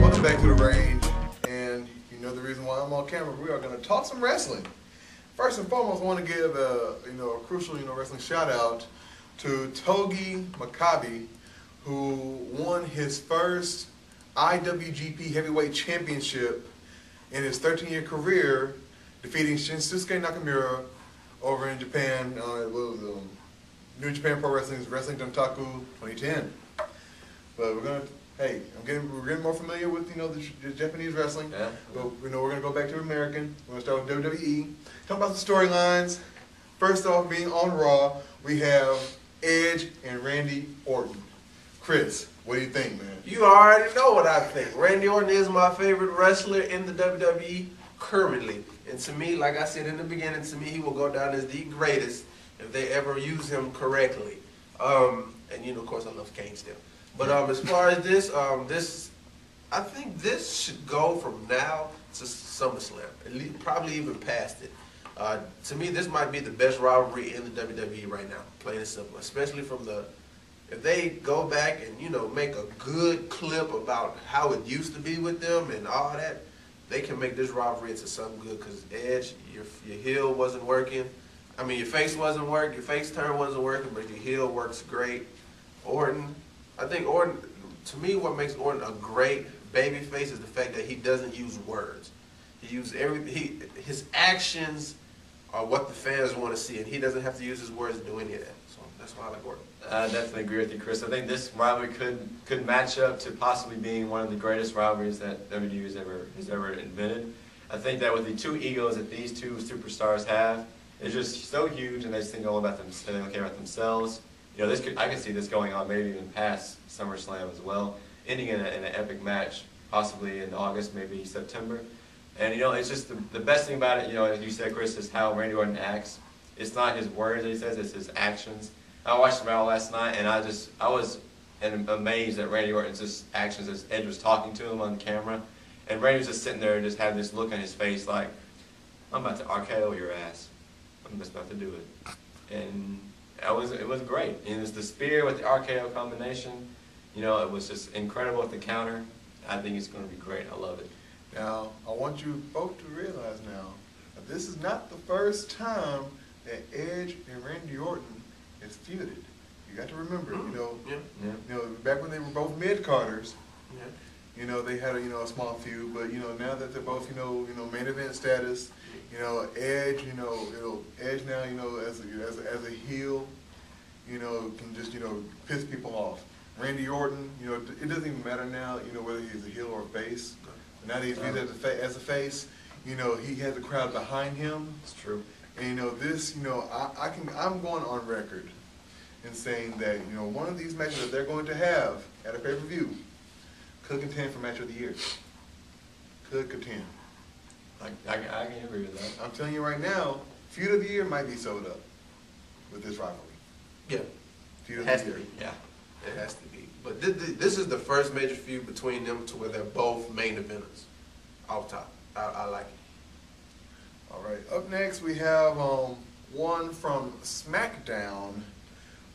Welcome back to the range, and you know the reason why I'm on camera. We are going to talk some wrestling. First and foremost, I want to give a crucial wrestling shout out to Togi Makabe, who won his first IWGP Heavyweight Championship in his 13-year career, defeating Shinsuke Nakamura over in Japan. New Japan Pro Wrestling's Wrestling Dontaku 2010. But we're getting more familiar with the Japanese wrestling. Yeah. But we're gonna go back to American. We're gonna start with WWE. Talk about the storylines. First off, being on Raw, we have Edge and Randy Orton. Chris, what do you think, man? You already know what I think. Randy Orton is my favorite wrestler in the WWE currently. And to me, like I said in the beginning, to me he will go down as the greatest if they ever use him correctly. And of course I love Kane still. But as far as this, I think this should go from now to SummerSlam, at least, probably even past it. To me, this might be the best rivalry in the WWE right now, plain and simple. Especially if they go back and make a good clip about how it used to be with them and all that, they can make this rivalry into something good. Because Edge, your heel wasn't working. I mean, your face wasn't working. Your face turn wasn't working, but your heel works great. Orton. I think Orton, to me, what makes Orton a great babyface is the fact that he doesn't use words. His actions are what the fans want to see, and he doesn't have to use his words to do any of that. So that's why I like Orton. I definitely agree with you, Chris. I think this rivalry could match up to possibly being one of the greatest rivalries that WWE has ever invented. I think that with the two egos that these two superstars have, it's just so huge, and they just think all about them. They don't care about themselves. I can see this going on maybe even past SummerSlam as well, ending in an epic match, possibly in August, maybe September. And it's just the best thing about it. As you said, Chris, is how Randy Orton acts. It's not his words that he says; it's his actions. I watched the battle last night, and I was amazed at Randy Orton's just actions as Edge was talking to him on camera, and Randy was just sitting there and just had this look on his face like, "I'm about to RKO your ass. I'm just about to do it," and it was great. And it's the spear with the RKO combination. It was just incredible with the counter. I think it's going to be great. I love it. Now, I want you both to realize now that this is not the first time that Edge and Randy Orton is feuded. You got to remember, back when they were both mid-carders, they had a small feud. But now that they're both main event status, Edge, Edge now as a heel, can just piss people off. Randy Orton, it doesn't even matter now, whether he's a heel or a face. Now that he's viewed as a face, he has a crowd behind him. It's true. And I'm going on record in saying that one of these matches that they're going to have at a pay-per-view could contend for match of the year. Could contend. I can agree with that. I'm telling you right now, feud of the year might be sold up with this rivalry. Yeah, Feud of it has the to year. be. Yeah, it has to be. But this is the first major feud between them to where they're both main eventers. Off top, I like it. All right. Up next, we have one from SmackDown.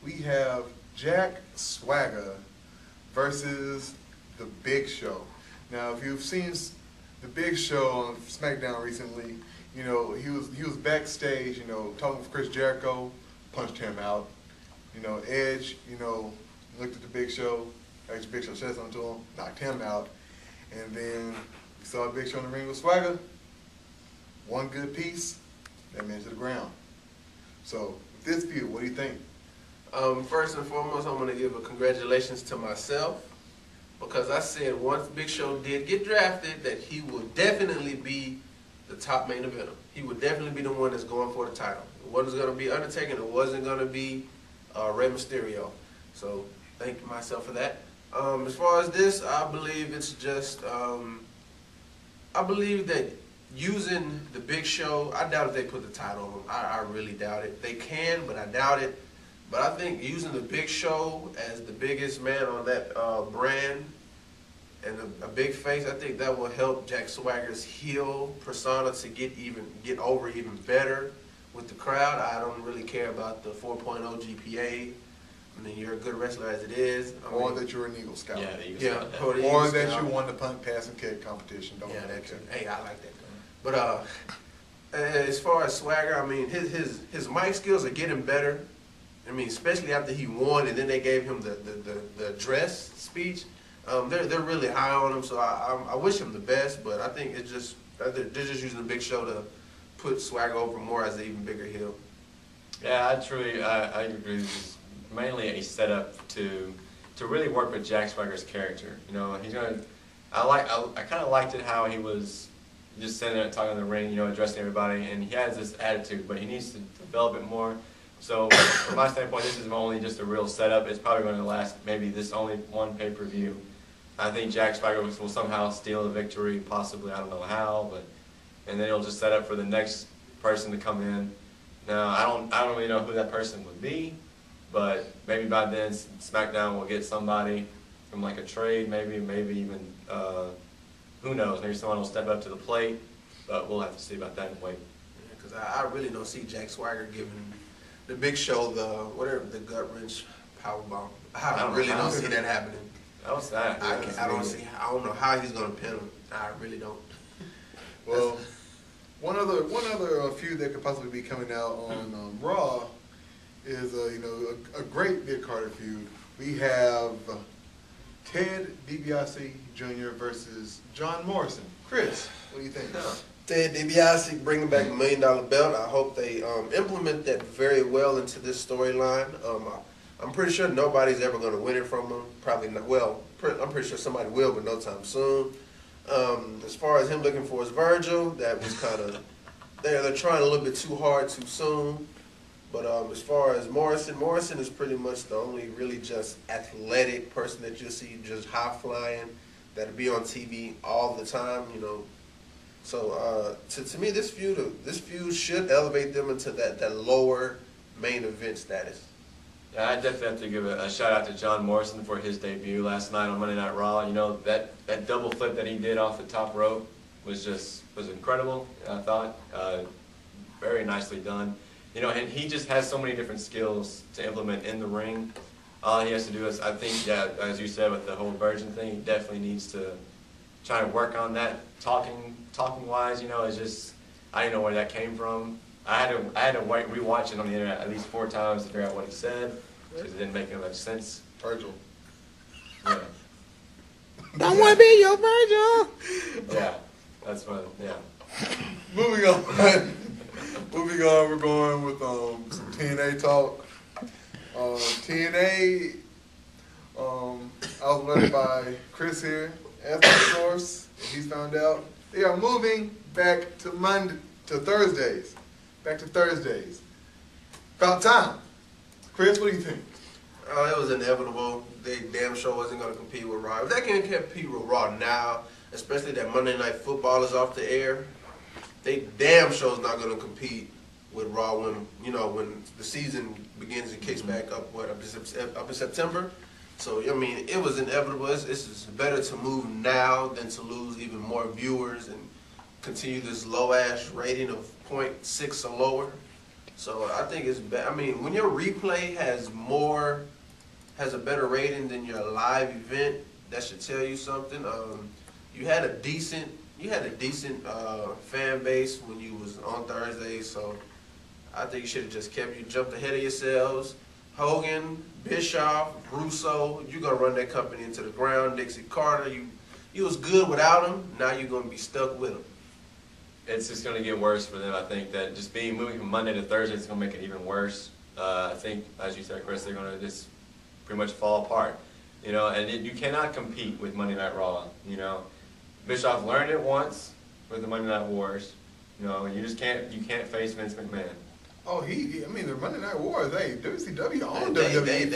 We have Jack Swagger versus The Big Show. Now, if you've seen The Big Show on SmackDown recently, he was backstage, talking with Chris Jericho, punched him out. Edge, looked at The Big Show, actually Big Show said something to him, knocked him out, and then we saw Big Show in the ring with Swagger. One good piece, that man to the ground. So, with this feud, what do you think? First and foremost, I'm going to give a congratulations to myself, because I said once Big Show did get drafted that he would definitely be the top main eventer. He would definitely be the one that's going for the title. It wasn't going to be Undertaker, it wasn't going to be Rey Mysterio. So, thank myself for that. As far as this, I believe it's just, I believe that using The Big Show, I doubt if they put the title on him. I really doubt it. They can, but I doubt it. But I think using The Big Show as the biggest man on that brand and a big face, I think that will help Jack Swagger's heel persona to get over even better with the crowd. I don't really care about the 4.0 GPA I mean, you're a good wrestler as it is. Or that you're an Eagle Scout. Yeah, the Eagle Yeah, Scout. or the Or Eagle that Scout. you won the punt, pass, and kick competition. Don't Yeah, let that that too. kick. Hey, I like that. But as far as swagger, I mean, his mic skills are getting better. I mean, especially after he won, and then they gave him the address speech. They're really high on him, so I wish him the best. But I think it's just they're just using the Big Show to put Swagger over more as an even bigger heel. Yeah, I agree. This is mainly a setup to really work with Jack Swagger's character. You know, he's gonna. I kind of liked it how he was just sitting there talking in the ring, you know, addressing everybody, and he has this attitude, but he needs to develop it more. So from my standpoint, this is only just a real setup. It's probably going to last maybe this only one pay-per-view. I think Jack Swagger will somehow steal the victory, possibly. I don't know how, but and then he'll just set up for the next person to come in. Now I don't really know who that person would be, but maybe by then SmackDown will get somebody from like a trade, maybe even who knows? Maybe someone will step up to the plate, but we'll have to see about that and wait. Because I really don't see Jack Swagger giving the Big Show the gut wrench power bomb. I really don't see that happening. That was that. I don't know how he's gonna pin him. I really don't. Well, one other feud that could possibly be coming out on Raw is a great mid Carter feud. We have Ted DiBiase Jr. versus John Morrison. Chris, what do you think? Ted DiBiase bringing back $1 million belt. I hope they implement that very well into this storyline. I'm pretty sure nobody's ever going to win it from him. Probably not. Well, I'm pretty sure somebody will, but no time soon. As far as him looking for his Virgil, that was kind of they're trying a little bit too hard too soon. But as far as Morrison is pretty much the only really just athletic person that you'll see just high flying that'll be on TV all the time, you know. So to me, this feud should elevate them into that lower main event status. Yeah, I definitely have to give a shout out to John Morrison for his debut last night on Monday Night Raw. You know, that double flip that he did off the top rope was incredible. I thought very nicely done. You know, and he just has so many different skills to implement in the ring. All he has to do is, I think, yeah, as you said with the whole virgin thing, he definitely needs to try to work on that. Talking wise, you know, it's just I didn't know where that came from. I had to rewatch it on the internet at least 4 times to figure out what he said because it didn't make much sense. Virgil. Yeah. Don't want to be your Virgil. Yeah, that's fun. Yeah. Moving on. Moving on, we're going with some TNA talk. TNA, I was led by Chris here as my source, and he's found out they are moving back to Thursdays. Back to Thursdays. About time. Chris, what do you think? It was inevitable. They damn sure wasn't going to compete with Raw. If they can't compete with Raw now, especially that Monday Night Football is off the air, they damn sure is not going to compete with Raw when the season begins and kicks back up up in September. So I mean, it was inevitable. It's better to move now than to lose even more viewers and continue this low ass rating of 0.6 or lower. So I think it's bad. I mean, when your replay has a better rating than your live event, that should tell you something. You had a decent fan base when you was on Thursday, so I think you should have just jumped ahead of yourselves. Hogan, Bischoff, Russo, you're gonna run that company into the ground. Dixie Carter, you was good without him. Now you're gonna be stuck with him. It's just going to get worse for them. I think that just moving from Monday to Thursday is going to make it even worse. I think, as you said, Chris, they're going to just pretty much fall apart. You know, and you cannot compete with Monday Night Raw. You know, Bischoff learned it once with the Monday Night Wars. You know, you can't face Vince McMahon. Oh, the Monday Night Wars, WCW owned They WWE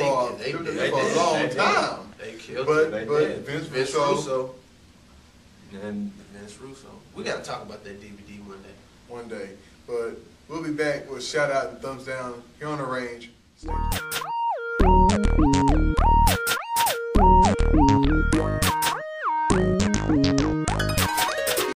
for a long time. They killed But him. Vince Russo. And Vince Russo. We got to talk about that DVD one day. But we'll be back with shout out and thumbs down here on the range. Stay tuned.